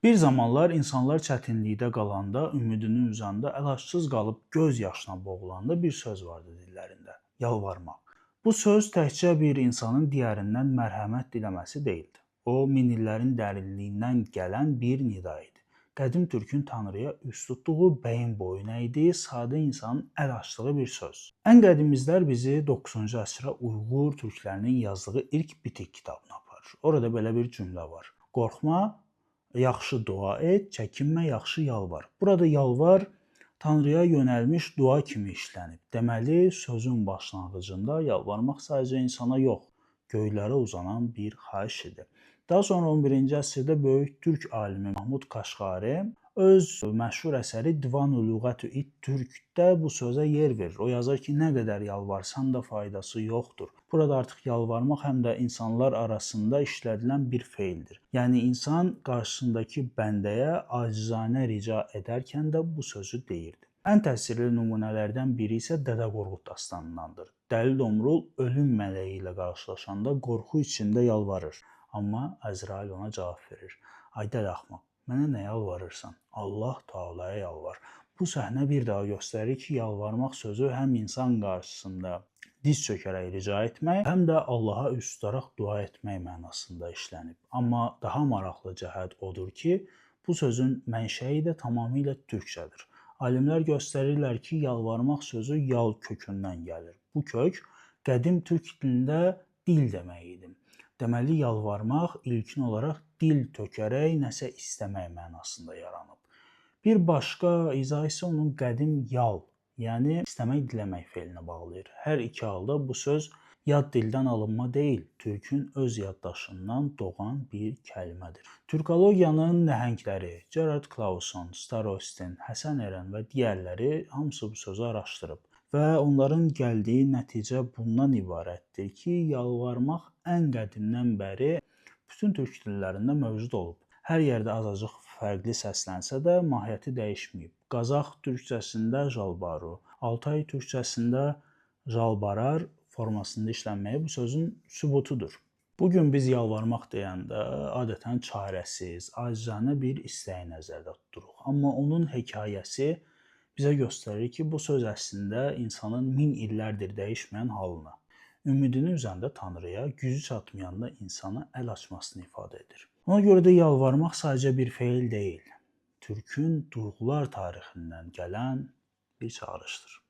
Bir zamanlar insanlar çətinlikdə qalanda, ümidini üzəndə, əlacsız qalıb göz yaşına boğulanda bir söz vardı dillərində: yalvarmaq. Bu söz təkcə bir insanın digərindən mərhəmət diləməsi deyildi. O, min illərin dərinliyindən gələn bir nida idi. Qədim türkün Tanrıya üst tutduğu, bəyin boyun əydiyi, sadə insanın əl açdığı bir söz. Ən qədim izlər bizi 9-cu əsrə Uyğur türklərinin yazdığı ilk bitik kitabına aparır. Orada belə bir cümlə var: qorxma, yaxşı dua et, çəkinmə, yaxşı yalvar. Burada yalvar Tanrıya yönəlmiş dua kimi işlənib. Deməli, sözün başlanğıcında yalvarmaq sadəcə insana yox, göylərə uzanan bir xahiş idi. Daha sonra 11-ci əsrdə böyük türk alimi Mahmud Kaşqari öz məşhur əsəri Divan-ı Lüğət-ü Türkdə bu sözə yer verir. O yazır ki, nə qədər yalvarsan da faydası yoxdur. Burada artıq yalvarmaq həm də insanlar arasında işlədilən bir feildir. Yəni insan qarşısındakı bəndəyə acizanə rica edərkən də bu sözü deyirdi. Ən təsirli nümunələrdən biri isə Dədə Qorqud dastanındandır. Dəli Domrul ölüm mələyi ilə qarşılaşanda qorxu içində yalvarır. Amma Əzrail ona cavab verir: ay dəli axmaq, mənə nə yalvarırsan? Allah Teala'ya yalvar. Bu səhnə bir daha göstərir ki, yalvarmaq sözü həm insan qarşısında diz çökərək rica etmək, həm də Allaha üst tutaraq dua etmək mənasında işlənib. Amma daha maraqlı cəhət odur ki, bu sözün mənşəyi də tamamilə türkçədir. Alimlər göstərirlər ki, yalvarmaq sözü yal kökündən gəlir. Bu kök qədim türk dilində dil demək idi. Deməli, yalvarmaq ilkin olaraq dil tökərək nəsə istəmək mənasında yaranıb. Bir başqa izah isə onun qədim yal, yəni istəmək, diləmək feilinə bağlayır. Hər iki halda bu söz yad dildən alınma deyil, türkün öz yaddaşından doğan bir kəlmədir. Türkologiyanın nəhəngləri Gerard Clauson, Starostin, Həsən Eren və digərləri hamısı bu sözü araşdırıb. Və onların gəldiyi nəticə bundan ibarətdir ki, yalvarmaq ən qədimdən bəri bütün türk dillərində mövcud olub. Hər yerdə azacıq fərqli səslənsə də mahiyyəti dəyişməyib. Qazax türkçəsində jalbaru, Altay türkçəsində jalbarar formasında işlənməyi bu sözün sübutudur. Bugün biz yalvarmaq deyəndə adətən çarəsiz, acizanə bir istəyi nəzərdə tuturuq. Amma onun hekayəsi bizə göstərir ki, bu söz əslində insanın min illərdir dəyişməyən halını, ümidini üzəndə Tanrıya, gücü çatmayanda insana əl açmasını ifadə edir. Ona görə də yalvarmaq sadəcə bir feil deyil, türkün duyğular tarixindən gələn bir çağırışdır.